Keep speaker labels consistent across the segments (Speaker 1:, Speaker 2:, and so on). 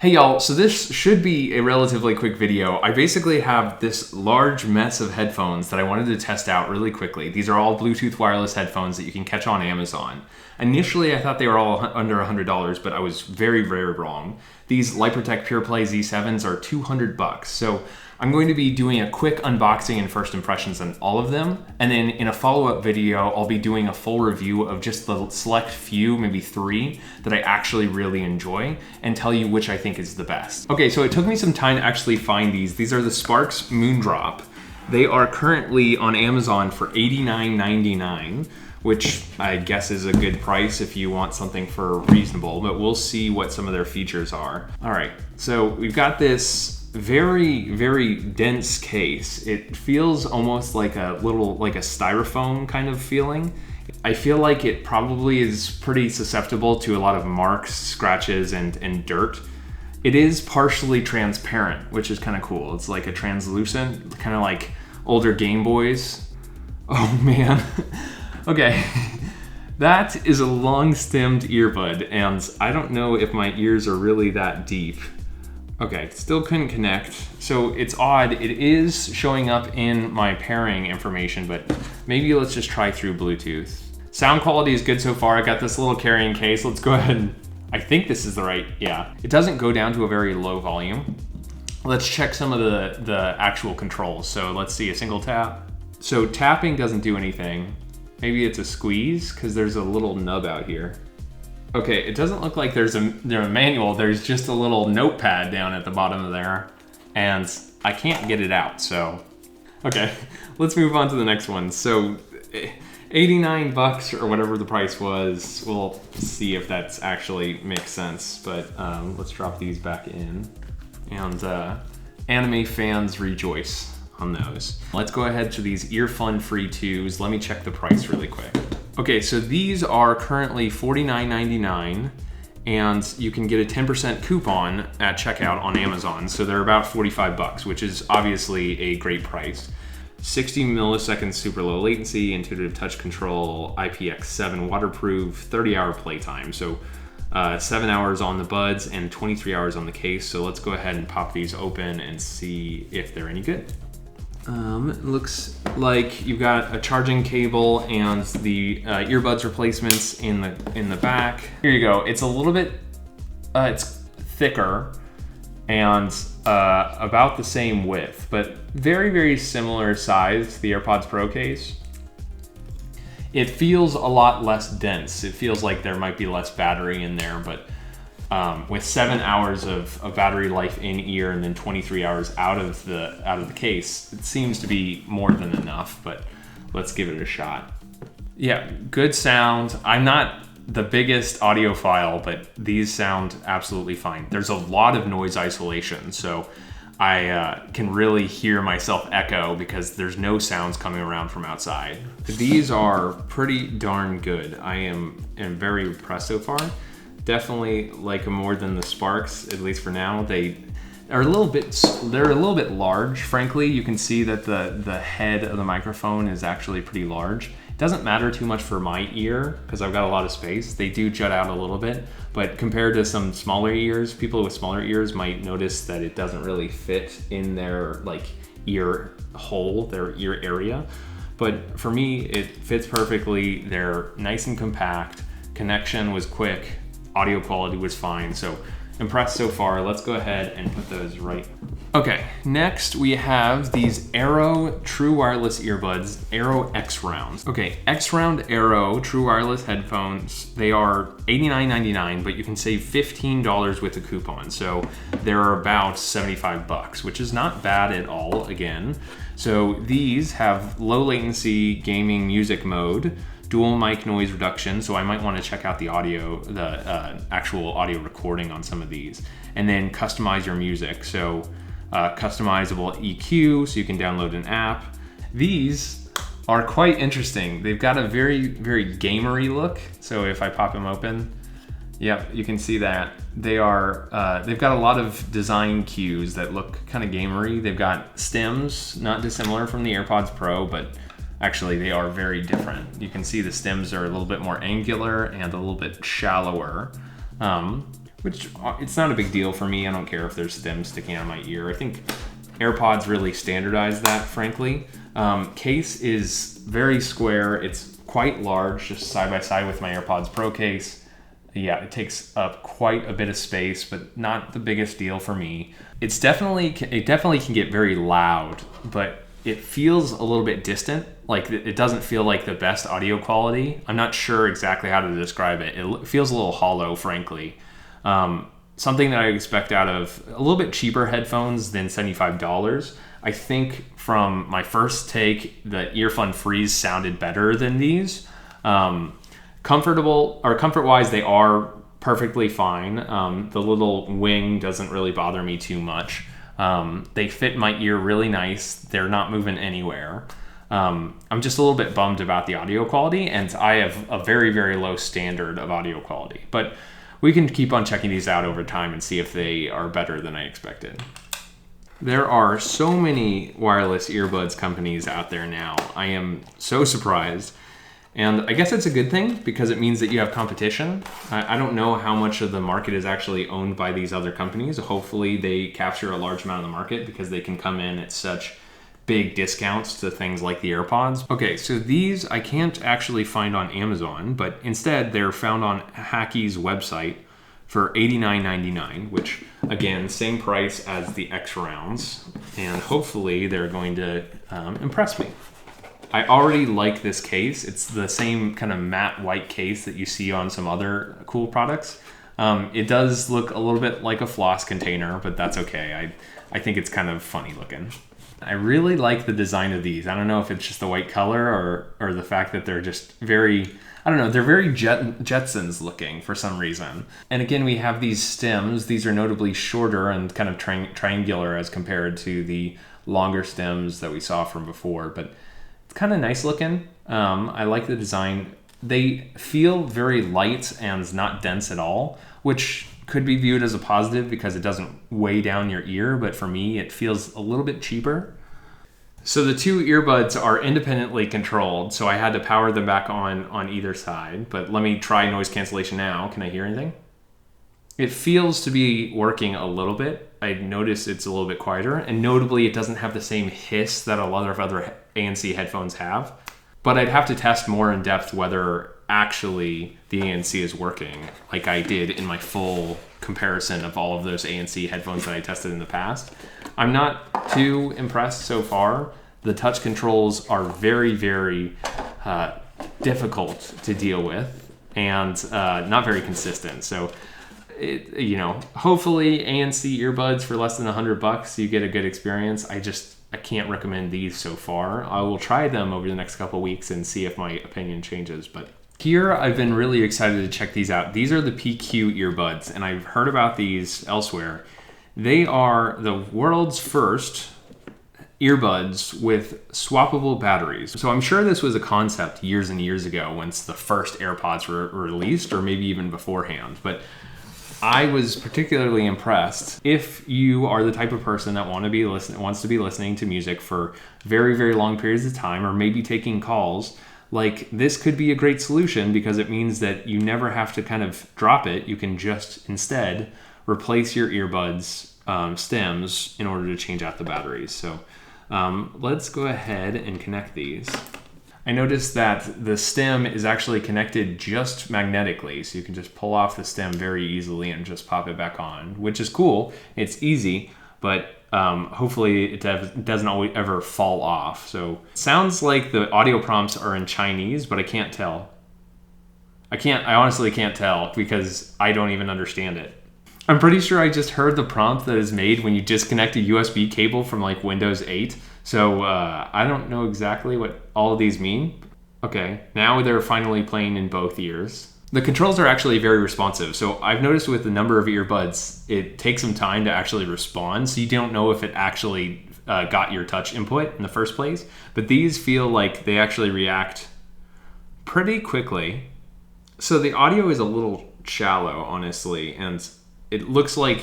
Speaker 1: Hey y'all, so this should be a relatively quick video. I basically have this large mess of headphones that I wanted to test out really quickly. These are all Bluetooth wireless headphones that you can catch on Amazon. Initially, I thought they were all under $100, but I was very, very wrong. These Lypertek Pureplay Z7s are $200. So I'm going to be doing a quick unboxing and first impressions on all of them. And then in a follow-up video, I'll be doing a full review of just the select few, maybe 3, that I actually really enjoy and tell you which I think is the best. Okay, so it took me some time to actually find these. These are the Sparks Moondrop. They are currently on Amazon for $89.99, which I guess is a good price if you want something for reasonable, but we'll see what some of their features are. All right, so we've got this very, very dense case. It feels almost like a styrofoam kind of feeling. I feel like it probably is pretty susceptible to a lot of marks, scratches, and dirt. It is partially transparent, which is kind of cool. It's like a translucent, kind of like older Game Boys. Oh man. Okay. That is a long-stemmed earbud, and I don't know if my ears are really that deep. Okay, still couldn't connect. So it's odd, it is showing up in my pairing information, but maybe let's just try through Bluetooth. Sound quality is good so far. I got this little carrying case. Let's go ahead and, I think this is the right, yeah. It doesn't go down to a very low volume. Let's check some of the actual controls. So let's see, a single tap. So tapping doesn't do anything. Maybe it's a squeeze, because there's a little nub out here. Okay, it doesn't look like there's a manual. There's just a little notepad down at the bottom of there, and I can't get it out, so. Okay, let's move on to the next one. So, $89 or whatever the price was. We'll see if that's actually makes sense, but let's drop these back in. And anime fans rejoice on those. Let's go ahead to these Earfun free 2s. Let me check the price really quick. Okay, so these are currently $49.99, and you can get a 10% coupon at checkout on Amazon. So they're about $45, which is obviously a great price. 60 milliseconds super low latency, intuitive touch control, IPX7 waterproof, 30-hour playtime. So 7 hours on the buds and 23 hours on the case. So let's go ahead and pop these open and see if they're any good. It looks like you've got a charging cable and the earbuds replacements in the back. Here you go. It's a little bit, it's thicker and about the same width, but very, very similar size to the AirPods Pro case. It feels a lot less dense. It feels like there might be less battery in there, but with 7 hours of battery life in ear and then 23 hours out of the case, it seems to be more than enough, but let's give it a shot. Yeah, good sound. I'm not the biggest audiophile, but these sound absolutely fine. There's a lot of noise isolation, so I can really hear myself echo because there's no sounds coming around from outside. These are pretty darn good. I am very impressed so far. Definitely like them more than the Sparks, at least for now. They're a little bit large, frankly. You can see that the head of the microphone is actually pretty large. It doesn't matter too much for my ear because I've got a lot of space. They do jut out a little bit, but compared to some smaller ears, people with smaller ears might notice that it doesn't really fit in their like ear hole, their ear area. But for me, it fits perfectly. They're nice and compact. Connection was quick. Audio quality was fine, so impressed so far. Let's go ahead and put those right. Okay, next we have these Aero True Wireless Earbuds, Aero XRound. Okay, XRound Aero True Wireless Headphones. They are $89.99, but you can save $15 with a coupon, so they're about $75, which is not bad at all, again. So these have low latency gaming music mode, dual mic noise reduction, so I might want to check out the audio, the actual audio recording on some of these, and then customize your music. So customizable EQ, so you can download an app. These are quite interesting. They've got a very, very gamery look. So if I pop them open, yep, you can see that. They've got a lot of design cues that look kind of gamery. They've got stems, not dissimilar from the AirPods Pro, but actually they are very different. You can see the stems are a little bit more angular and a little bit shallower. which it's not a big deal for me. I don't care if there's stems sticking out of my ear. I think AirPods really standardized that, frankly. Case is very square. It's quite large, just side by side with my AirPods Pro case. Yeah, it takes up quite a bit of space, but not the biggest deal for me. It definitely can get very loud, but it feels a little bit distant. Like it doesn't feel like the best audio quality. I'm not sure exactly how to describe it. It feels a little hollow, frankly. Something that I expect out of a little bit cheaper headphones than $75. I think from my first take, the Earfun Freeze sounded better than these. Comfort-wise, they are perfectly fine. The little wing doesn't really bother me too much. They fit my ear really nice. They're not moving anywhere. I'm just a little bit bummed about the audio quality, and I have a very, very low standard of audio quality. But we can keep on checking these out over time and see if they are better than I expected. There are so many wireless earbuds companies out there now. I am so surprised. And I guess it's a good thing because it means that you have competition. I don't know how much of the market is actually owned by these other companies. Hopefully they capture a large amount of the market because they can come in at such big discounts to things like the AirPods. Okay, so these I can't actually find on Amazon, but instead they're found on Hakii's website for $89.99, which again, same price as the XRounds, and hopefully they're going to impress me. I already like this case. It's the same kind of matte white case that you see on some other cool products. It does look a little bit like a floss container, but that's okay. I think it's kind of funny looking. I really like the design of these. I don't know if it's just the white color or the fact that they're just very, I don't know, they're very Jetsons looking for some reason. And again, we have these stems. These are notably shorter and kind of triangular as compared to the longer stems that we saw from before, but it's kind of nice looking. I like the design. They feel very light and not dense at all, which could be viewed as a positive because it doesn't weigh down your ear, but for me, it feels a little bit cheaper. So the two earbuds are independently controlled, so I had to power them back on either side, but let me try noise cancellation now. Can I hear anything? It feels to be working a little bit. I notice it's a little bit quieter, and notably it doesn't have the same hiss that a lot of other ANC headphones have, but I'd have to test more in depth whether actually the ANC is working like I did in my full comparison of all of those ANC headphones that I tested in the past. I'm not too impressed so far. The touch controls are very, very difficult to deal with and not very consistent. So, hopefully ANC earbuds for less than $100, you get a good experience. I can't recommend these so far. I will try them over the next couple weeks and see if my opinion changes, but here, I've been really excited to check these out. These are the PQ earbuds, and I've heard about these elsewhere. They are the world's first earbuds with swappable batteries. So I'm sure this was a concept years and years ago once the first AirPods were released, or maybe even beforehand. But I was particularly impressed. If you are the type of person that wants to be listening to music for very, very long periods of time, or maybe taking calls, like this could be a great solution because it means that you never have to kind of drop it. You can just instead replace your earbuds stems in order to change out the batteries. So let's go ahead and connect these. I noticed that the stem is actually connected just magnetically. So you can just pull off the stem very easily and just pop it back on, which is cool. It's easy, but hopefully it doesn't always ever fall off. So it sounds like the audio prompts are in Chinese, but I can't tell. I honestly can't tell because I don't even understand it. I'm pretty sure I just heard the prompt that is made when you disconnect a USB cable from like Windows 8. So I don't know exactly what all of these mean. Okay, now they're finally playing in both ears. The controls are actually very responsive. So I've noticed with the number of earbuds, it takes some time to actually respond. So you don't know if it actually got your touch input in the first place. But these feel like they actually react pretty quickly. So the audio is a little shallow, honestly. And it looks like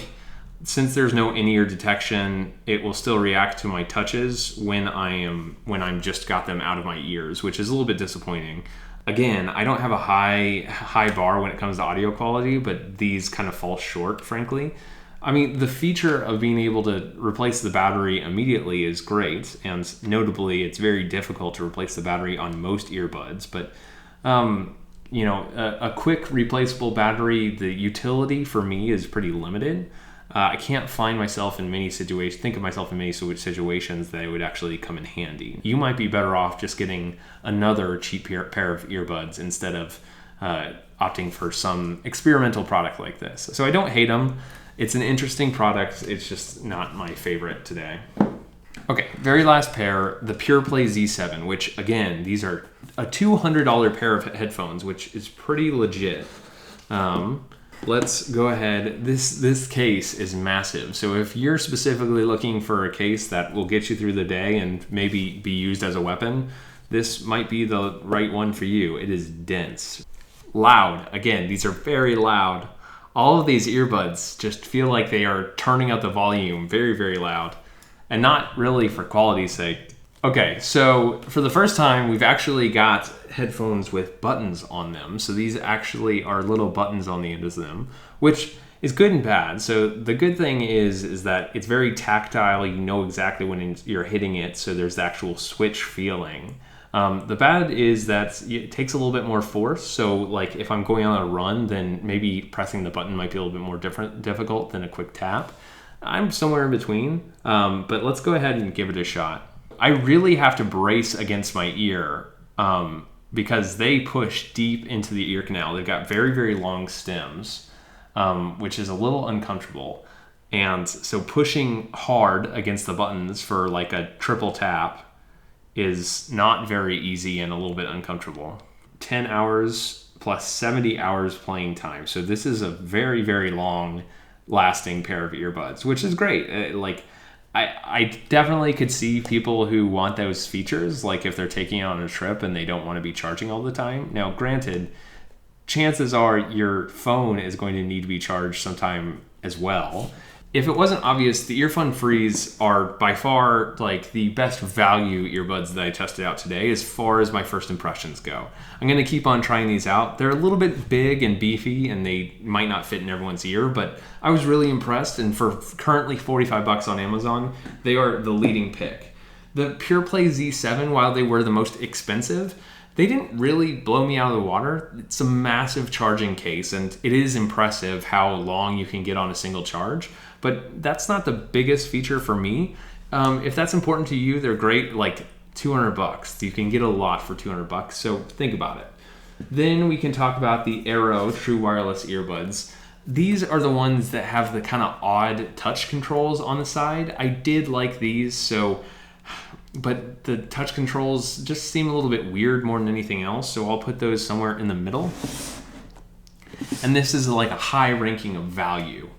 Speaker 1: since there's no in-ear detection, it will still react to my touches when I'm just got them out of my ears, which is a little bit disappointing. Again, I don't have a high bar when it comes to audio quality, but these kind of fall short, frankly. I mean, the feature of being able to replace the battery immediately is great, and notably, it's very difficult to replace the battery on most earbuds, but you know, a quick replaceable battery, the utility for me is pretty limited. I can't find myself in many situations, think of myself in many situations that it would actually come in handy. You might be better off just getting another cheap pair of earbuds instead of opting for some experimental product like this. So I don't hate them. It's an interesting product. It's just not my favorite today. Okay, very last pair, the Pureplay Z7, which again, these are a $200 pair of headphones, which is pretty legit. Let's go ahead. This case is massive. So if you're specifically looking for a case that will get you through the day and maybe be used as a weapon, this might be the right one for you. It is dense. Loud. Again, these are very loud. All of these earbuds just feel like they are turning up the volume very, very loud. And not really for quality's sake. Okay, so for the first time, we've actually got headphones with buttons on them. So these actually are little buttons on the end of them, which is good and bad. So the good thing is that it's very tactile. You know exactly when you're hitting it, so there's the actual switch feeling. The bad is that it takes a little bit more force. So like if I'm going on a run, then maybe pressing the button might be a little bit more difficult than a quick tap. I'm somewhere in between, but let's go ahead and give it a shot. I really have to brace against my ear because they push deep into the ear canal. They've got very, very long stems, which is a little uncomfortable. And so pushing hard against the buttons for like a triple tap is not very easy and a little bit uncomfortable. 10 hours plus 70 hours playing time. So this is a very, very long lasting pair of earbuds, which is great. I definitely could see people who want those features, like if they're taking it on a trip and they don't want to be charging all the time. Now, granted, chances are your phone is going to need to be charged sometime as well. If it wasn't obvious, the Earfun Frees are by far like the best value earbuds that I tested out today as far as my first impressions go. I'm going to keep on trying these out. They're a little bit big and beefy and they might not fit in everyone's ear, but I was really impressed, and for currently $45 on Amazon, they are the leading pick. The Pureplay Z7, while they were the most expensive, they didn't really blow me out of the water. It's a massive charging case, and it is impressive how long you can get on a single charge, but that's not the biggest feature for me. If that's important to you, they're great, like $200. You can get a lot for $200, so think about it. Then we can talk about the Aero True Wireless Earbuds. These are the ones that have the kind of odd touch controls on the side. I did like these, but the touch controls just seem a little bit weird more than anything else, so I'll put those somewhere in the middle. And this is like a high ranking of value.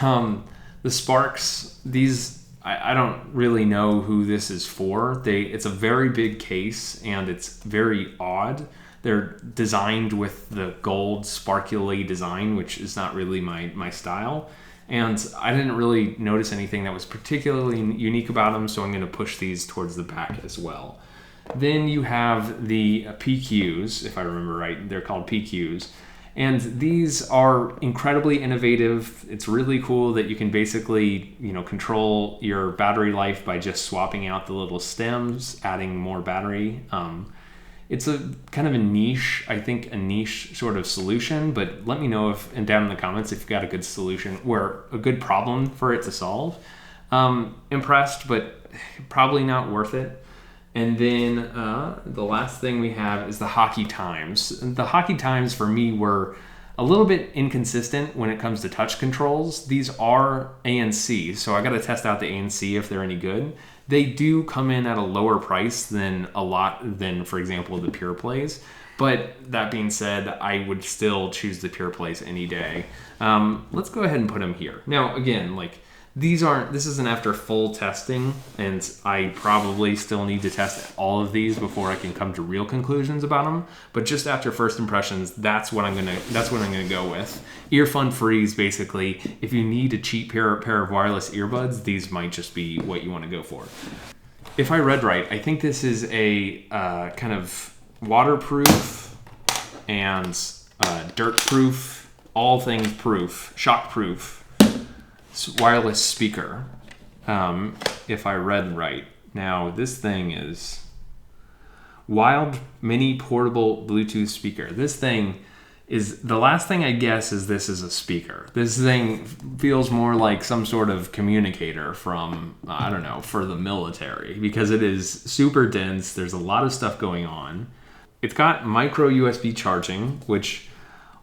Speaker 1: The Sparks, these, I don't really know who this is for. It's a very big case and it's very odd. They're designed with the gold sparkly design, which is not really my style. And I didn't really notice anything that was particularly unique about them, so I'm going to push these towards the back as well. Then you have the PQs, if I remember right. They're called PQs. And these are incredibly innovative. It's really cool that you can basically, control your battery life by just swapping out the little stems, adding more battery. It's a kind of a niche sort of solution, but let me know down in the comments if you've got a good solution or a good problem for it to solve. Impressed, but probably not worth it. And then the last thing we have is the Hakii Times. The Hakii Times for me were a little bit inconsistent when it comes to touch controls. These are ANC, so I got to test out the ANC if they're any good. They do come in at a lower price than for example, the Pureplays. But that being said, I would still choose the Pureplays any day. Let's go ahead and put them here. Now, again, this isn't after full testing, and I probably still need to test all of these before I can come to real conclusions about them. But just after first impressions, that's what I'm gonna go with. Earfun Frees, basically, if you need a cheap pair of wireless earbuds, these might just be what you want to go for. If I read right, I think this is a kind of waterproof and dirt proof, all things proof, shock proof, wireless speaker, if I read right. Now this thing is wild mini portable Bluetooth speaker. This thing is, the last thing I guess is this is a speaker. This thing feels more like some sort of communicator from, I don't know, for the military, because it is super dense. There's a lot of stuff going on. It's got micro USB charging, which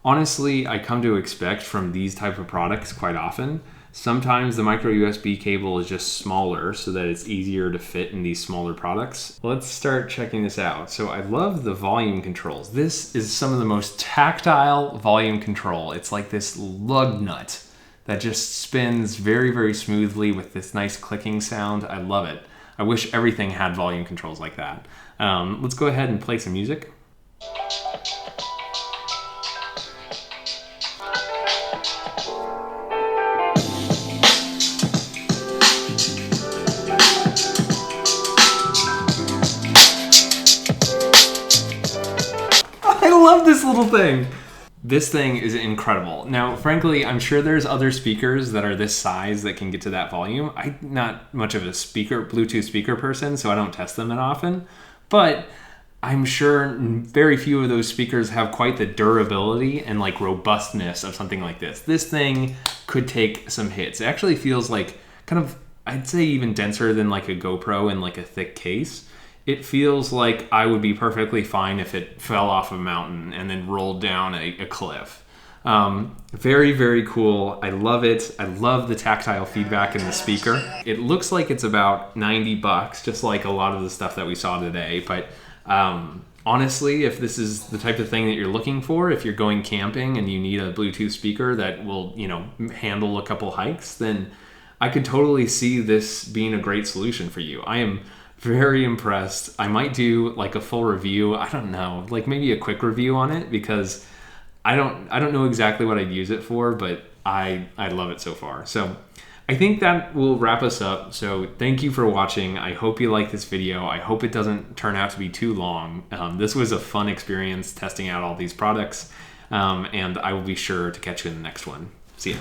Speaker 1: honestly I come to expect from these type of products quite often. Sometimes the micro USB cable is just smaller so that it's easier to fit in these smaller products. Let's start checking this out. So I love the volume controls. This is some of the most tactile volume control. It's like this lug nut that just spins very, very smoothly with this nice clicking sound. I love it. I wish everything had volume controls like that. Let's go ahead and play some music. I love this little thing. This thing is incredible. Now, frankly, I'm sure there's other speakers that are this size that can get to that volume. I'm not much of a Bluetooth speaker person, so I don't test them that often. But I'm sure very few of those speakers have quite the durability and like robustness of something like this. This thing could take some hits. It actually feels like kind of, I'd say even denser than like a GoPro in like a thick case. It feels like I would be perfectly fine if it fell off a mountain and then rolled down a cliff. Very, very cool. I love it. I love the tactile feedback in the speaker. It looks like it's about $90, just like a lot of the stuff that we saw today. But honestly, if this is the type of thing that you're looking for, if you're going camping and you need a Bluetooth speaker that will, you know, handle a couple hikes, then I could totally see this being a great solution for you. I am very impressed. I might do like a full review. I don't know, like maybe a quick review on it, because I don't know exactly what I'd use it for, but I love it so far. So I think that will wrap us up. So thank you for watching. I hope you like this video. I hope it doesn't turn out to be too long. This was a fun experience testing out all these products, and I will be sure to catch you in the next one. See ya.